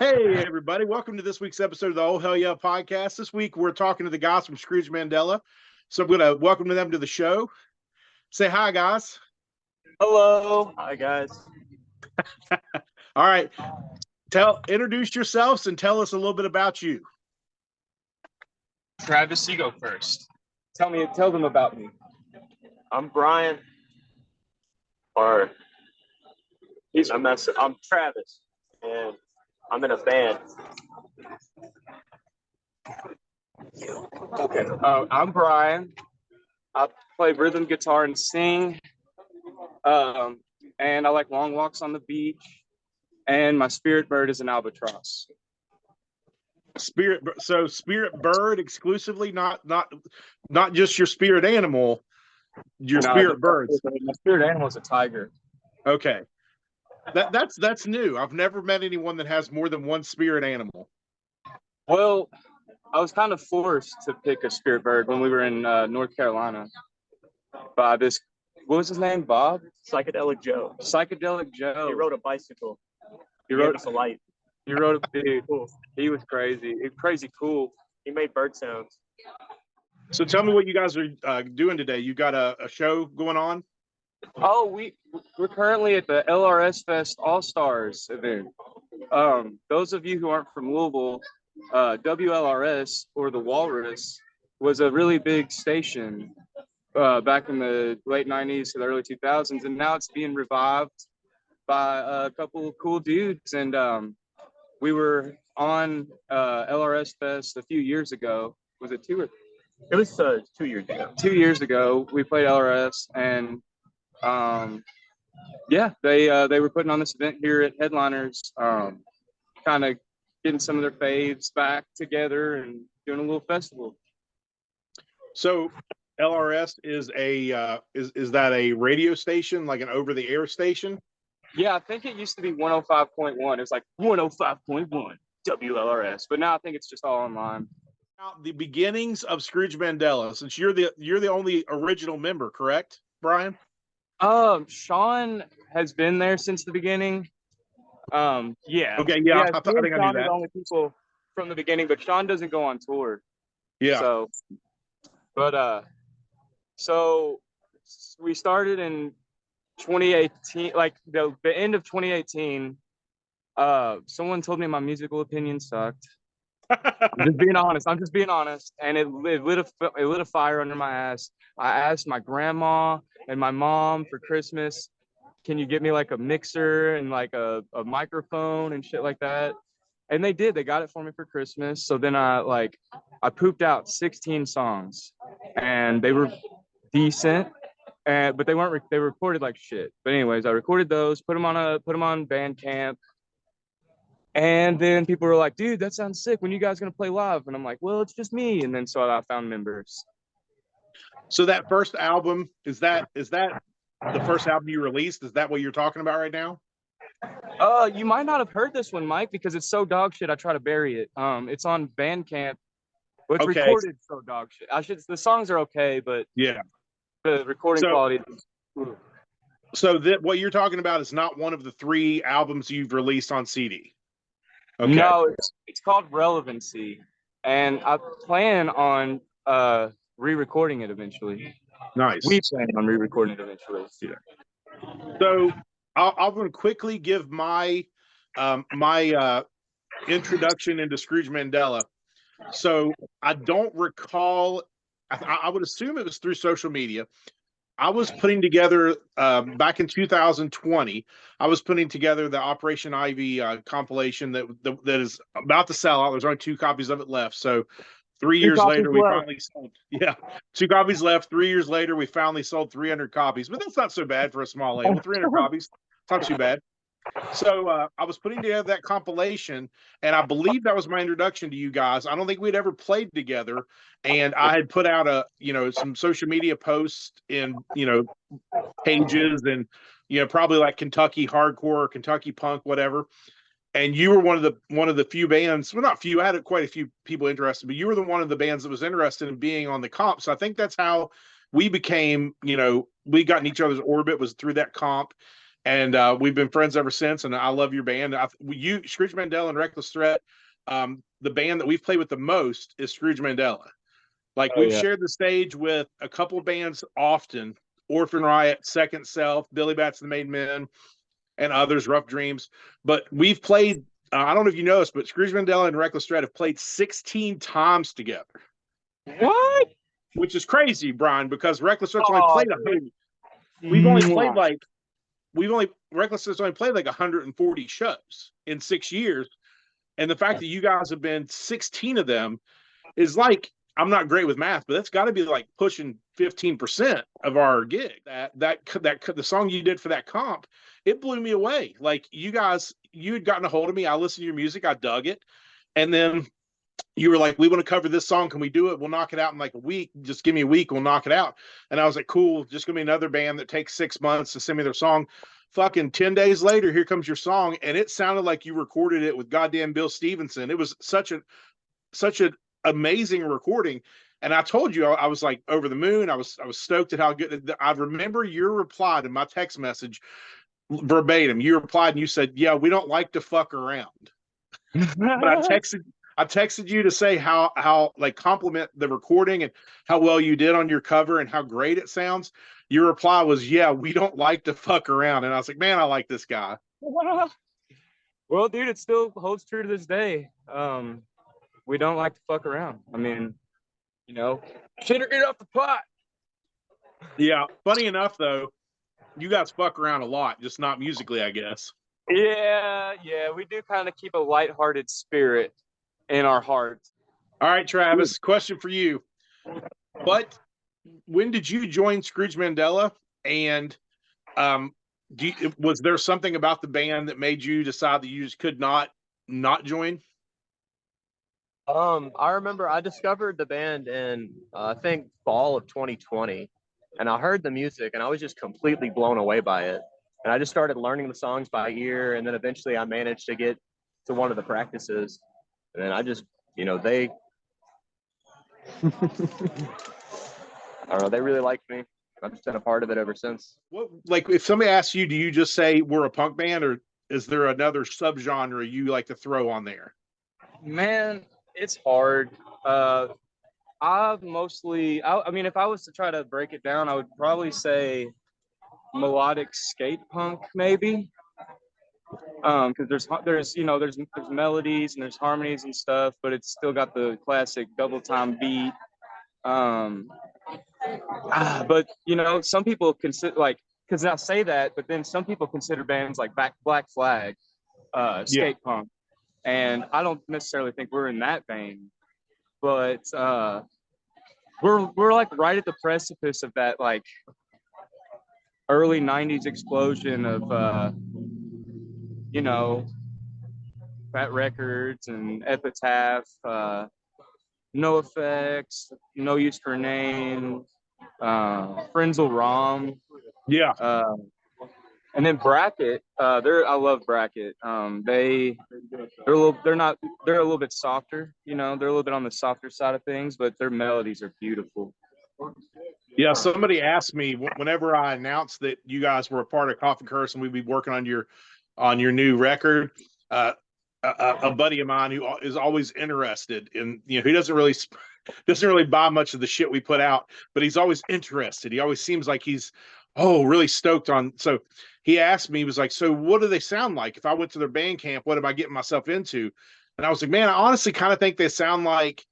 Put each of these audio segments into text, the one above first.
Hey, everybody. Welcome to this week's episode of the Oh Hell Yeah podcast. This week, we're talking to the guys from Scrooge Mandella. So I'm going to welcome them to the show. Say hi, guys. Hello. Hi, guys. All right. Introduce yourselves and tell us a little bit about you. Travis, you go first. Tell them about me. I'm Brian. I'm Travis, and I'm in a band. Okay. I'm Brian. I play rhythm guitar and sing. And I like long walks on the beach. And my spirit bird is an albatross. Spirit bird exclusively, not just your spirit animal, spirit birds. My spirit animal is a tiger. Okay. That's new. I've never met anyone that has more than one spirit animal. Well, I was kind of forced to pick a spirit bird when we were in North Carolina by this, what was his name, Bob? Psychedelic Joe. Psychedelic Joe. He rode a bicycle. He rode us a light. He rode a big. He was crazy. Crazy cool. He made bird sounds. So tell me what you guys are doing today. You got a show going on? Oh, we're currently at the LRS Fest All Stars event. Those of you who aren't from Louisville, WLRS or the Walrus was a really big station back in the late 90s to the early 2000s, and now it's being revived by a couple of cool dudes. And we were on LRS Fest a few years ago. Was it two or? It was 2 years ago. 2 years ago, we played LRS, and they were putting on this event here at Headliners, kind of getting some of their faves back together and doing a little festival. So LRS is is that a radio station, like an over-the-air station? Yeah, I think it used to be 105.1. It's like 105.1 WLRS, but now I think it's just all online. The beginnings of Scrooge Mandella, since you're the only original member, correct, Brian? Sean has been there since the beginning. Yeah. Okay, yeah, I think I knew Sean that. are the only people from the beginning, but Sean doesn't go on tour. Yeah. So we started in 2018, like the end of 2018. Someone told me my musical opinion sucked. I'm just being honest. And it lit a fire under my ass. I asked my grandma and my mom for Christmas, can you get me like a mixer and like a microphone and shit like that? And they did. They got it for me for Christmas. So then I pooped out 16 songs, and they were decent, but they weren't. They recorded like shit. But anyways, I recorded those, put them on Bandcamp. And then people were like, dude, that sounds sick. When you guys gonna play live? And I'm like, well, it's just me. And then so I found members. So that first album, is that the first album you released? Is that what you're talking about right now? You might not have heard this one, Mike, because it's so dog shit. I try to bury it. It's on Bandcamp. Well, it's recorded so dog shit. The songs are okay, but yeah, the recording quality. So what you're talking about is not one of the 3 albums you've released on CD. Okay. No, it's called Relevancy, and I plan on re-recording it eventually. Nice. We plan on re-recording it eventually. Yeah. So I'm going to quickly give my introduction into Scrooge Mandella. So I don't recall. I would assume it was through social media. I was putting together back in 2020. I was putting together the Operation Ivy compilation that is about to sell out. There's only 2 copies of it left. So 3 years later, we finally sold. Yeah, 2 copies left. 3 years later, we finally sold 300 copies. But that's not so bad for a small label. 300 copies, not too bad. So I was putting together that compilation, and I believe that was my introduction to you guys. I don't think we'd ever played together, and I had put out some social media posts in pages, and probably like Kentucky hardcore, Kentucky punk, whatever. And you were one of the few bands. Well, not few. I had quite a few people interested, but you were one of the bands that was interested in being on the comp. So I think that's how we became. We got in each other's orbit, was through that comp. and we've been friends ever since. And I love your band. Scrooge Mandela and Reckless Threat. The band that we've played with the most is Scrooge Mandela. Like Oh we've yeah. shared the stage with a couple bands often: Orphan Riot, Second Self, Billy Bats and the Made Men, and others, Rough Dreams. But we've played. I don't know if you know this, but Scrooge Mandela and Reckless Threat have played 16 times together. What? Which is crazy, Brian, because Reckless Threat's only Oh, played dude. we've only played Mwah. like Reckless Threat's only played like 140 shows in 6 years. And the fact that you guys have been 16 of them is like, I'm not great with math, but that's got to be like pushing 15% of our gig. The song you did for that comp, it blew me away. Like you had gotten a hold of me. I listened to your music. I dug it. And then you were like, we want to cover this song. Can we do it? We'll knock it out in like a week. Just give me a week. We'll knock it out. And I was like, cool. Just give me another band that takes 6 months to send me their song. Fucking 10 days later, here comes your song. And it sounded like you recorded it with goddamn Bill Stevenson. It was such an amazing recording. And I told you, I was like over the moon. I was stoked at how good. I remember your reply to my text message verbatim. You replied and you said, yeah, we don't like to fuck around. But I texted you to say how like compliment the recording and how well you did on your cover and how great it sounds. Your reply was, yeah, we don't like to fuck around. And I was like, man, I like this guy. Well, dude, it still holds true to this day. We don't like to fuck around. I mean, shit or get off the pot. Yeah. Funny enough, though, you guys fuck around a lot, just not musically, I guess. Yeah, we do kind of keep a lighthearted spirit in our hearts. All right, Travis, question for you. When did you join Scrooge Mandela? And was there something about the band that made you decide that you just could not join? I remember I discovered the band in I think fall of 2020, and I heard the music and I was just completely blown away by it. And I just started learning the songs by ear, and then eventually I managed to get to one of the practices, and then I just, they, I don't know, they really liked me. I've just been a part of it ever since. What, like, if somebody asks you, do you just say we're a punk band, or is there another subgenre you like to throw on there? Man, it's hard. I mean, if I was to try to break it down, I would probably say melodic skate punk, maybe. Because there's melodies and there's harmonies and stuff, but it's still got the classic double time beat. But some people consider because I say that, but then some people consider bands like Black Flag skate punk, and I don't necessarily think we're in that vein, but we're like right at the precipice of that like early 90s explosion of Fat Records and Epitaph, No Effects, No Use for a Name, Frenzal Rom. Yeah. And then Bracket, I love Bracket. They're a little bit softer, they're a little bit on the softer side of things, but their melodies are beautiful. Yeah, somebody asked me whenever I announced that you guys were a part of Coffin Curse and we'd be working on your new record. A buddy of mine who is always interested in, he doesn't really buy much of the shit we put out, but he's always interested. He always seems like he's really stoked on. So he asked me, he was like, so what do they sound like? If I went to their band camp, what am I getting myself into? And I was like, man, I honestly kind of think they sound like,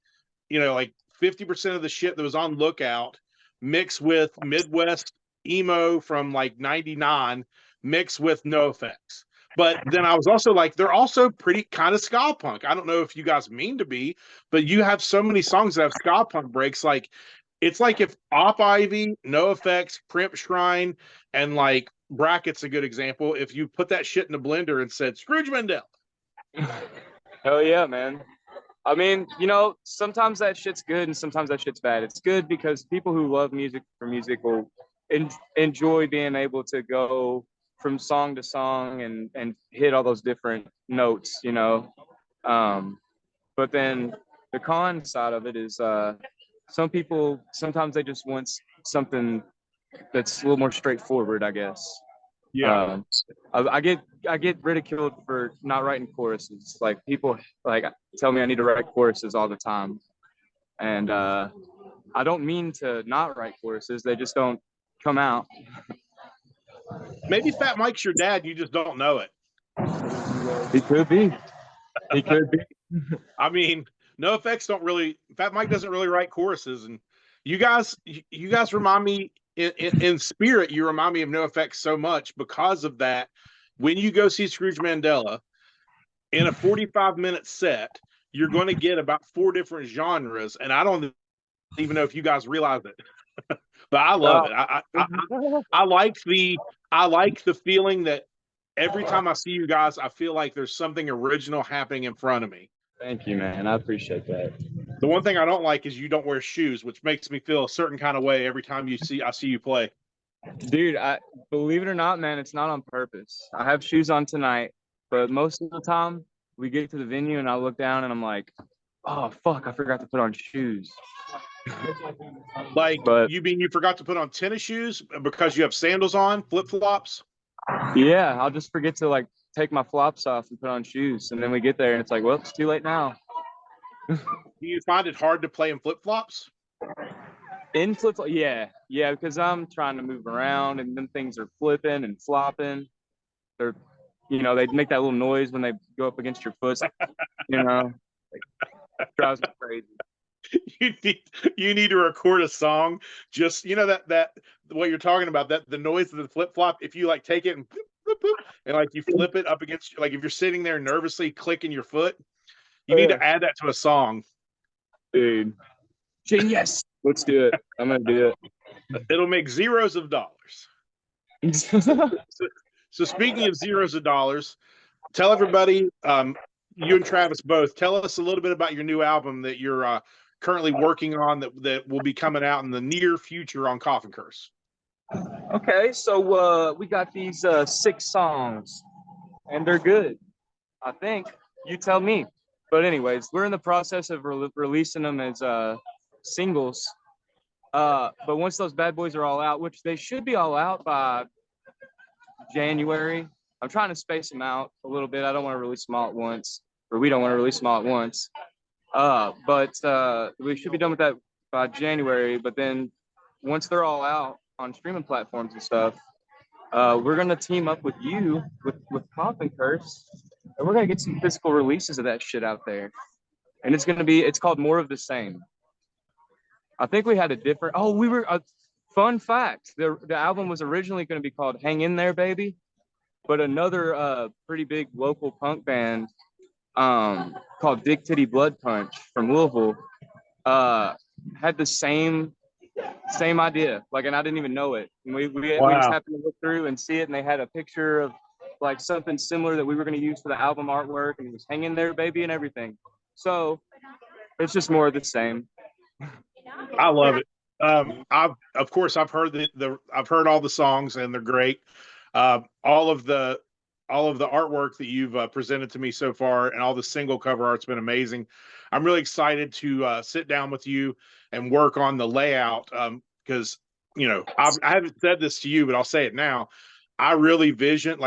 like 50% of the shit that was on Lookout mixed with Midwest emo from like 99 mixed with No Effects. But then I was also like, they're also pretty kind of ska punk. I don't know if you guys mean to be, but you have so many songs that have ska punk breaks. Like, it's like if Op Ivy, No Effects, Crimp Shrine, and like Bracket's a good example. If you put that shit in a blender and said Scrooge Mandella. Hell yeah, man. I mean, sometimes that shit's good and sometimes that shit's bad. It's good because people who love music for music will enjoy being able to go from song to song and hit all those different notes, But then the con side of it is some people, sometimes they just want something that's a little more straightforward, I guess. Yeah. I get ridiculed for not writing choruses. Like people like tell me I need to write choruses all the time, and I don't mean to not write choruses. They just don't come out. Maybe Fat Mike's your dad. You just don't know it. He could be. He could be. I mean, no effects don't really. Fat Mike doesn't really write choruses, and you guys remind me in spirit. You remind me of No Effects so much because of that. When you go see Scrooge Mandela in a 45-minute set, you're going to get about 4 different genres, and I don't even know if you guys realize it, but I love it. I like the feeling that every time I see you guys, I feel like there's something original happening in front of me. Thank you, man. I appreciate that. The one thing I don't like is you don't wear shoes, which makes me feel a certain kind of way every time I see you play. Dude, I believe it or not, man, it's not on purpose. I have shoes on tonight, but most of the time we get to the venue and I look down and I'm like, oh fuck, I forgot to put on shoes. Like, But you mean you forgot to put on tennis shoes because you have sandals on, flip-flops? yeah, I'll just forget to like take my flops off and put on shoes, and then we get there and it's like, well, it's too late now. Do you find it hard to play in flip-flops? In flip flop, yeah, because I'm trying to move around and then things are flipping and flopping. They're, they make that little noise when they go up against your foot. Like, drives me crazy. You need to record a song. Just that what you're talking about, that the noise of the flip flop. If you like take it and like you flip it up against, like if you're sitting there nervously clicking your foot, you need to add that to a song. Dude, genius. Let's do it. I'm gonna do it. It'll make zeros of dollars. So speaking of zeros of dollars, tell everybody, you and Travis both, tell us a little bit about your new album that you're currently working on that will be coming out in the near future on Coffin Curse. Okay, so we got these 6 songs, and they're good. I think. You tell me. But anyways, we're in the process of releasing them as singles. But once those bad boys are all out, which they should be all out by January, I'm trying to space them out a little bit. I don't want to release them all at once, or we don't want to release them all at once. But we should be done with that by January. But then once they're all out on streaming platforms and stuff, we're gonna team up with you with Coffin Curse, and we're gonna get some physical releases of that shit out there. And it's called More of the Same. I think we had a different. Fun fact: the album was originally going to be called "Hang In There, Baby," but another pretty big local punk band called Big Titty Blood Punch from Louisville had the same idea. Like, and I didn't even know it. And we just happened to look through and see it, and they had a picture of like something similar that we were going to use for the album artwork, and it was "Hang In There, Baby" and everything. So it's just more of the same. I love it. I've heard I've heard all the songs and they're great. All of the artwork that you've presented to me so far and all the single cover art's been amazing. I'm really excited to sit down with you and work on the layout because I haven't said this to you, but I'll say it now. I really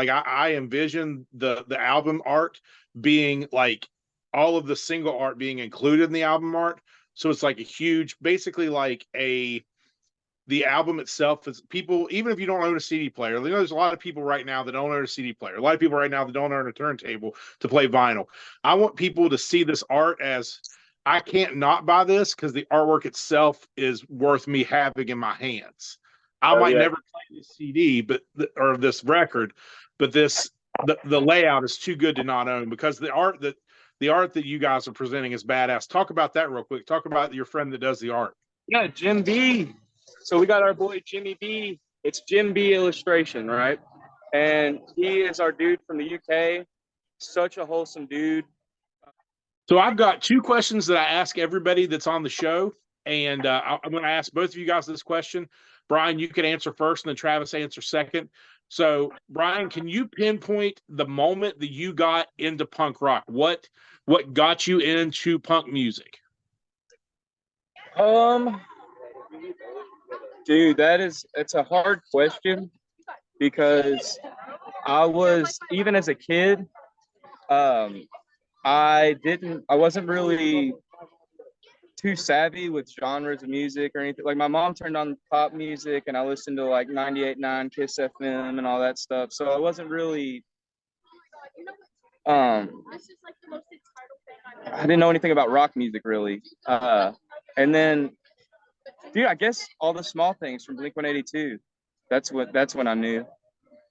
I envision the album art being like all of the single art being included in the album art. So it's like a huge, basically like the album itself is people, even if you don't own a CD player, there's a lot of people right now that don't own a CD player. A lot of people right now that don't own a turntable to play vinyl. I want people to see this art as I can't not buy this because the artwork itself is worth me having in my hands. I might never play this CD, or this record, but the layout is too good to not own because the art that you guys are presenting is badass. Talk about that real quick. Talk about your friend that does the art. Yeah, Jim B. So we got our boy Jimmy B. It's Jim B Illustration, right? And he is our dude from the UK. Such a wholesome dude. So I've got 2 questions that I ask everybody that's on the show, and I'm going to ask both of you guys this question. Brian, you can answer first, and then Travis answer second. So, Brian, can you pinpoint the moment that you got into punk rock? What got you into punk music? Dude, it's a hard question because I was, even as a kid, I wasn't really too savvy with genres of music or anything. Like my mom turned on pop music and I listened to like 98.9 Kiss FM and all that stuff. So I wasn't really I didn't know anything about rock music really. And then dude, I guess all the small things from Blink-182. That's when I knew.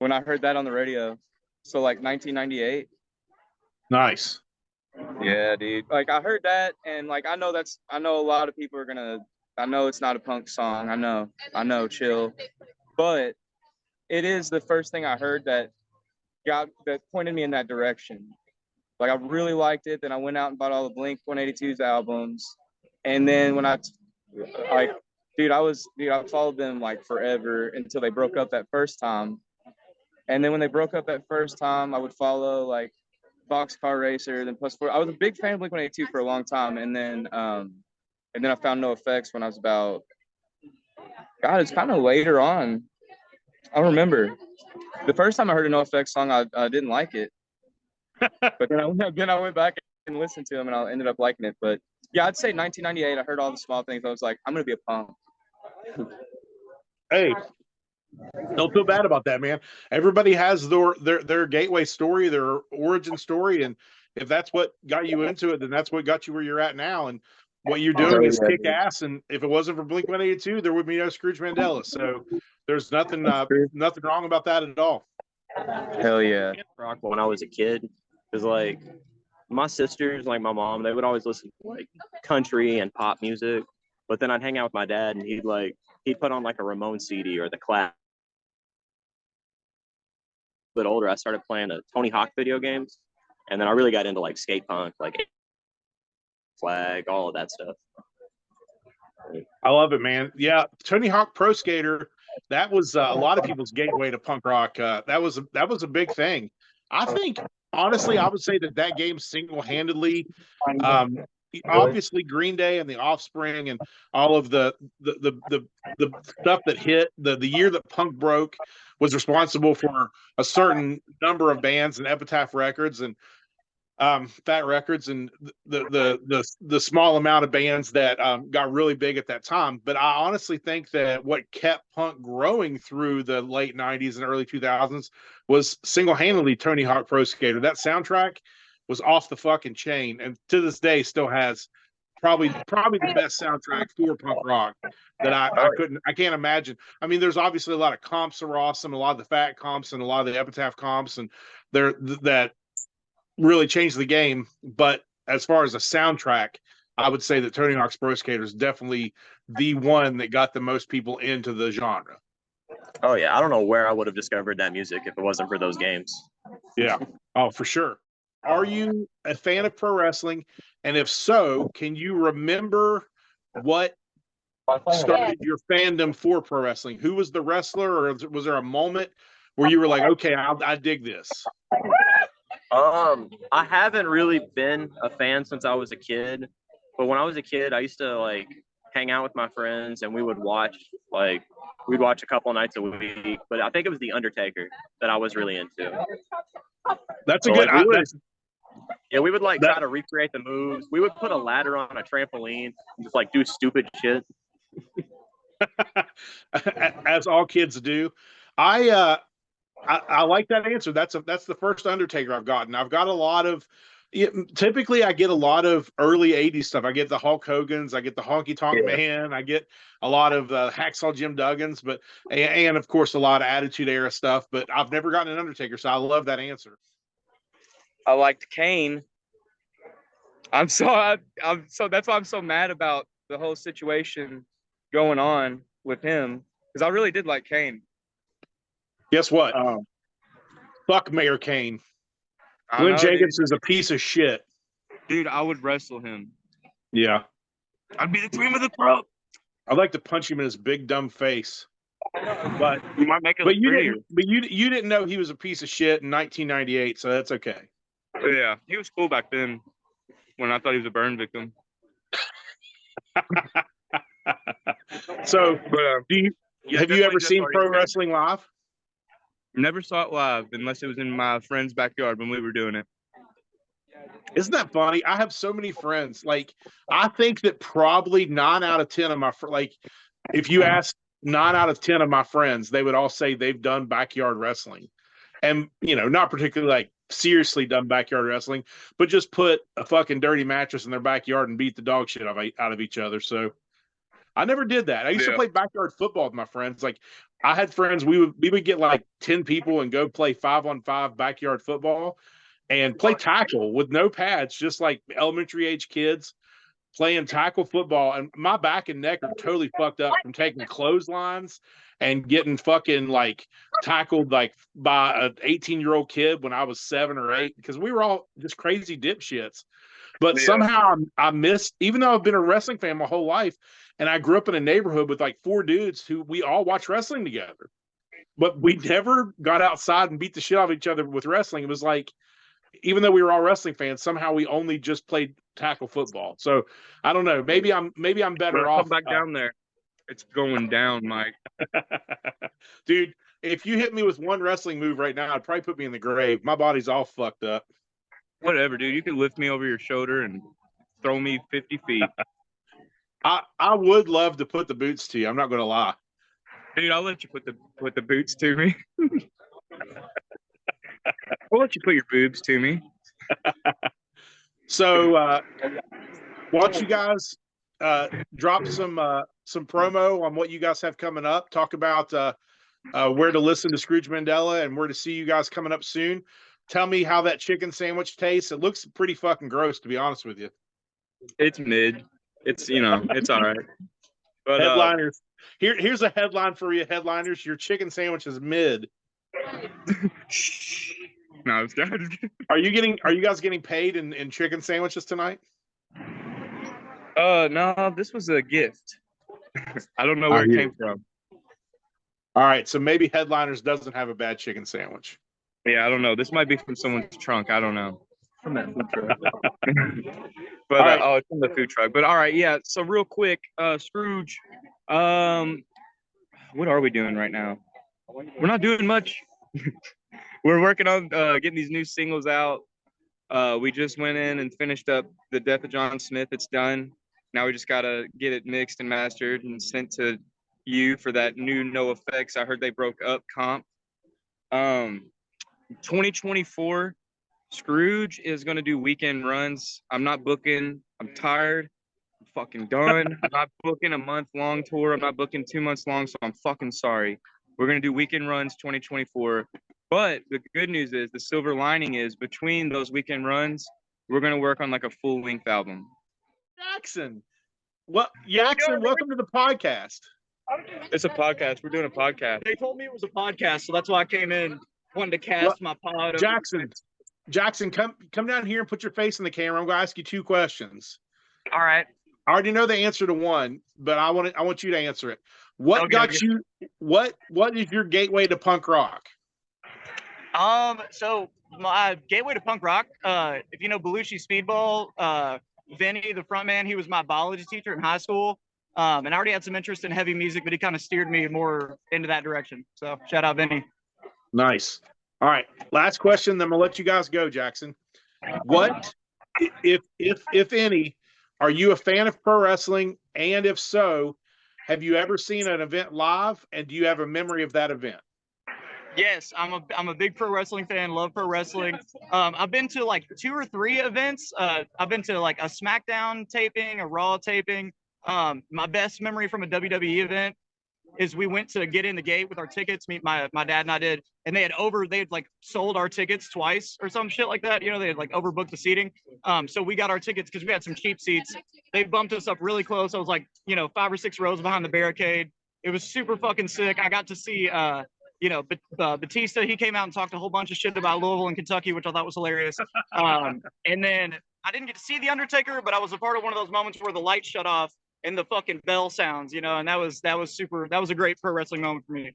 When I heard that on the radio. So like 1998. Nice. Yeah, dude. Like I heard that, and like I know a lot of people are gonna. I know it's not a punk song. I know, chill. But it is the first thing I heard that pointed me in that direction. Like I really liked it. Then I went out and bought all the Blink 182's albums, and then when I I followed them like forever until they broke up that first time. And then when they broke up that first time, I would follow like Boxcar Racer, then Plus Four. I was a big fan of Blink-182 for a long time, and then I found No Effects when I was about. God, it's kind of later on. I don't remember. The first time I heard a No Effects song, I didn't like it, but then I went back and listened to them, and I ended up liking it. But yeah, I'd say 1998. I heard all the small things. I was like, I'm gonna be a punk. Hey, don't feel bad about that, man. Everybody has their gateway story, their origin story, and if that's what got you into it, then that's what got you where you're at now. And what you're doing is kick ass. And if it wasn't for Blink-182, there would be no Scrooge Mandella. So there's nothing wrong about that at all. Hell yeah. Rock when I was a kid, because like my sisters, like my mom, they would always listen to like country and pop music. But then I'd hang out with my dad, and he'd put on like a Ramon CD or the Clash. Bit older, I started playing the Tony Hawk video games, and then I really got into like skate punk, like Flag, all of that stuff. I love it, man. Yeah, Tony Hawk Pro Skater. That was a lot of people's gateway to punk rock. That was a big thing. I think honestly, I would say that game single-handedly. Obviously, Green Day and the Offspring and all of the stuff that hit the year that punk broke was responsible for a certain number of bands and Epitaph Records and Fat Records and the small amount of bands that got really big at that time. But I honestly think that what kept punk growing through the late 90s and early 2000s was single-handedly Tony Hawk Pro Skater. That soundtrack was off the fucking chain, and to this day still has probably the best soundtrack for punk rock that I can't imagine. I mean, there's obviously a lot of comps that are awesome, a lot of the Fat comps and a lot of the Epitaph comps, and that really changed the game. But as far as a soundtrack, I would say that Tony Hawk's Pro Skater is definitely the one that got the most people into the genre. Oh yeah, I don't know where I would have discovered that music if it wasn't for those games. Yeah. Oh, for sure. Are you a fan of pro wrestling? And if so, can you remember what started your fandom for pro wrestling? Who was the wrestler, or was there a moment where you were like, okay, I dig this? I haven't really been a fan since I was a kid, but when I was a kid, I used to like hang out with my friends, and we'd watch a couple nights a week. But I think it was The Undertaker that I was really into. That's a good. Yeah, we would like try to recreate the moves. We would put a ladder on a trampoline and just like do stupid shit. As all kids do. I like that answer. That's the first Undertaker I've gotten. I've got a lot of. Typically, I get a lot of early '80s stuff. I get the Hulk Hogan's, I get the Honky Tonk Man, I get a lot of Hacksaw Jim Duggan's, and of course a lot of Attitude Era stuff. But I've never gotten an Undertaker, so I love that answer. I liked Kane. So that's why I'm so mad about the whole situation going on with him, because I really did like Kane. Guess what? Fuck Mayor Kane. Glenn Jacobs is a piece of shit. Dude, I would wrestle him. Yeah. I'd be the cream of the crop. I'd like to punch him in his big dumb face. But you might make it look prettier. You didn't know he was a piece of shit in 1998, so that's okay. Yeah, he was cool back then when I thought he was a burn victim. So, have you ever seen pro wrestling live? Never saw it live unless it was in my friend's backyard when we were doing it. Isn't that funny? I have so many friends. Like, I think that probably 9 out of 10 of my like, if you ask 9 out of 10 of my friends, they would all say they've done backyard wrestling, and not particularly like seriously done backyard wrestling, but just put a fucking dirty mattress in their backyard and beat the dog shit out of each other. So I never did that. I used to play backyard football with my friends. Like, I had friends, we would get like 10 people and go play 5-on-5 backyard football and play tackle with no pads, just like elementary age kids playing tackle football. And my back and neck are totally fucked up from taking clotheslines and getting fucking like tackled like by an 18-year-old kid when I was 7 or 8, because we were all just crazy dipshits. But somehow I missed, even though I've been a wrestling fan my whole life, and I grew up in a neighborhood with like 4 dudes who we all watch wrestling together, but we never got outside and beat the shit out of each other with wrestling. It was like, even though we were all wrestling fans, somehow we only just played tackle football. So I don't know. Maybe I'm better off. Come back down there. It's going down, Mike. Dude, if you hit me with one wrestling move right now, I'd probably put me in the grave. My body's all fucked up. Whatever, dude. You can lift me over your shoulder and throw me 50 feet. I would love to put the boots to you. I'm not going to lie. Dude, I'll let you put the boots to me. I'll let you put your boobs to me. So, why don't you guys drop some promo on what you guys have coming up? Talk about where to listen to Scrooge Mandella and where to see you guys coming up soon. Tell me how that chicken sandwich tastes. It looks pretty fucking gross, to be honest with you. It's mid. It's it's all right. But headliners. Here's a headline for you, headliners. Your chicken sandwich is mid. No, I was done. Are you guys getting paid in chicken sandwiches tonight? No, this was a gift. I don't know where it came from. All right, so maybe Headliners doesn't have a bad chicken sandwich. Yeah, I don't know. This might be from someone's trunk. I don't know. From that food truck. But right. It's from the food truck. But all right, yeah. So real quick, Scrooge, what are we doing right now? We're not doing much. We're working on getting these new singles out. We just went in and finished up The Death of John Smith. It's done. Now we just gotta get it mixed and mastered and sent to you for that new No Effects. I heard they broke up comp. 2024, Scrooge is gonna do weekend runs. I'm not booking. I'm tired. I'm fucking done. I'm not booking a month-long tour. I'm not booking 2 months long, so I'm fucking sorry. We're gonna do weekend runs 2024. But the good news is, the silver lining is, between those weekend runs, we're gonna work on like a full-length album. Jackson, welcome to the podcast. It's a podcast. We're doing a podcast. They told me it was a podcast, so that's why I came in, wanted to cast my pod. Jackson, come down here and put your face in the camera. I'm gonna ask you 2 questions. All right. I already know the answer to one, but I want you to answer it. What is your gateway to punk rock? So my gateway to punk rock, if you know Belushi Speedball, Vinny, the front man, he was my biology teacher in high school. And I already had some interest in heavy music, but he kind of steered me more into that direction. So shout out Vinny. Nice. All right. Last question, then I'm gonna let you guys go, Jackson. What, if any, are you a fan of pro wrestling? And if so, have you ever seen an event live? And do you have a memory of that event? Yes, I'm a big pro wrestling fan. Love pro wrestling. I've been to like 2 or 3 events. I've been to like a SmackDown taping, a Raw taping. My best memory from a WWE event is we went to get in the gate with our tickets. My dad and I did, and they had like sold our tickets twice or some shit like that. You know, they had like overbooked the seating. So we got our tickets because we had some cheap seats. They bumped us up really close. I was like, 5 or 6 rows behind the barricade. It was super fucking sick. I got to see Batista. He came out and talked a whole bunch of shit about Louisville and Kentucky, which I thought was hilarious. And then I didn't get to see The Undertaker, but I was a part of one of those moments where the lights shut off and the fucking bell sounds, and that was super. That was a great pro wrestling moment for me.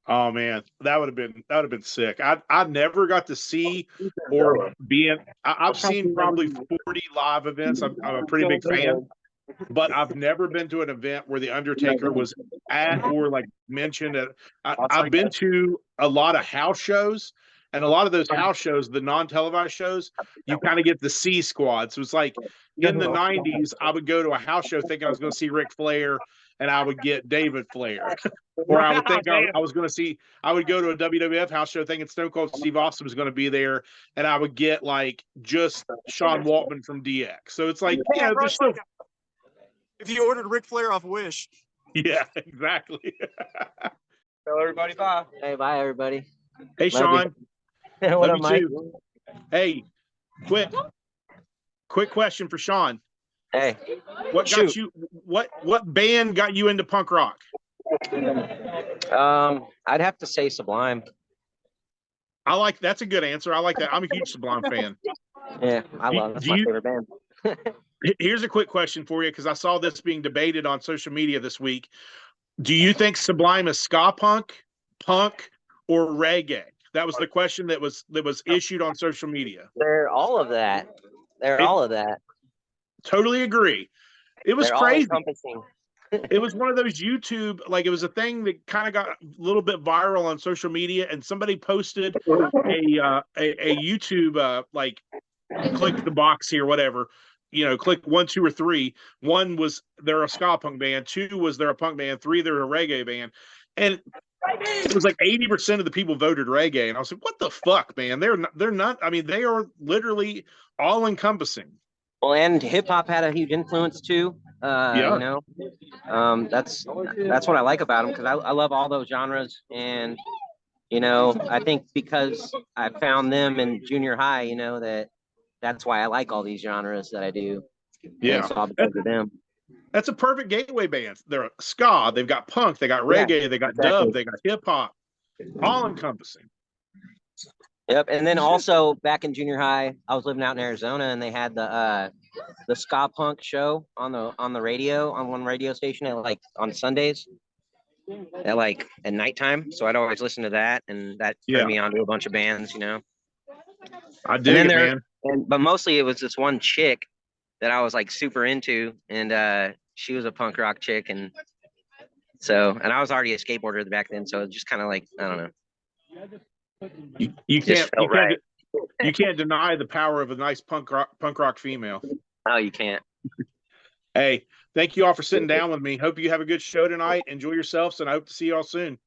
Oh man, that would have been sick. I never got to see or be in. I've seen probably 40 live events. I'm a pretty big fan. but I've never been to an event where the Undertaker was at or like mentioned it. I've been to a lot of house shows, and a lot of those house shows, the non-televised shows, you kind of get the C squad. So it's like in the 90s, I would go to a house show thinking I was going to see Ric Flair, and I would get David Flair. Or I would think I was going to see, I would go to a WWF house show thinking Stone Cold Steve Austin was going to be there, and I would get like just Sean Waltman from DX. So it's like, you know, there's still. If you ordered Ric Flair off Wish. Yeah, exactly. Tell everybody bye. Hey, bye, everybody. Hey, Sean. What Love up, you Mike? too. Hey, quick question for Sean. Hey. What got you? What band got you into punk rock? I'd have to say Sublime. That's a good answer. I like that. I'm a huge Sublime fan. Yeah, I love it. That's my favorite band. Here's a quick question for you, because I saw this being debated on social media this week. Do you think Sublime is ska punk, or reggae? That was the question that was issued on social media. They're all of that. All of that. Totally agree. It was They're crazy. all-encompassing. It was one of those YouTube, like it was a thing that kind of got a little bit viral on social media, and somebody posted a YouTube like click the box here, whatever, you know, click 1, 2, or 3. 1 was they're a ska punk band, 2 was they're a punk band, 3 they're a reggae band, and it was like 80% of the people voted reggae, and I was like, what the fuck, man? They're not. I mean, they are literally all encompassing. Well, and hip hop had a huge influence too. Yeah. You know, that's what I like about them, because I love all those genres, and you know, I think because I found them in junior high, you know, that's why I like all these genres that I do. Yeah, and so I'll because of them. That's a perfect gateway band. They're ska, they've got punk, they got reggae, they got dub, they got hip hop, all encompassing. Yep. And then also back in junior high, I was living out in Arizona, and they had the ska punk show on the radio, on one radio station at like on Sundays at nighttime. So I'd always listen to that, and that turned me on to a bunch of bands, you know. I dig it, man. But mostly it was this one chick that I was like super into, and she was a punk rock chick, and I was already a skateboarder back then, so it just kind of like, I don't know. You can't deny the power of a nice punk rock female. Oh, you can't. Hey, thank you all for sitting down with me. Hope you have a good show tonight. Enjoy yourselves, and I hope to see you all soon.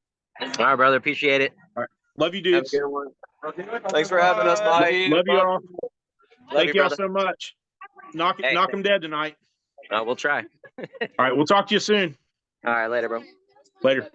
All right, brother. Appreciate it. All right. Love you, dudes. Have a good one. Thanks for having us, Mike. Love you all. Thank you all brother. so much. Knock them dead tonight. We'll try. All right, we'll talk to you soon. All right, later, bro. Later.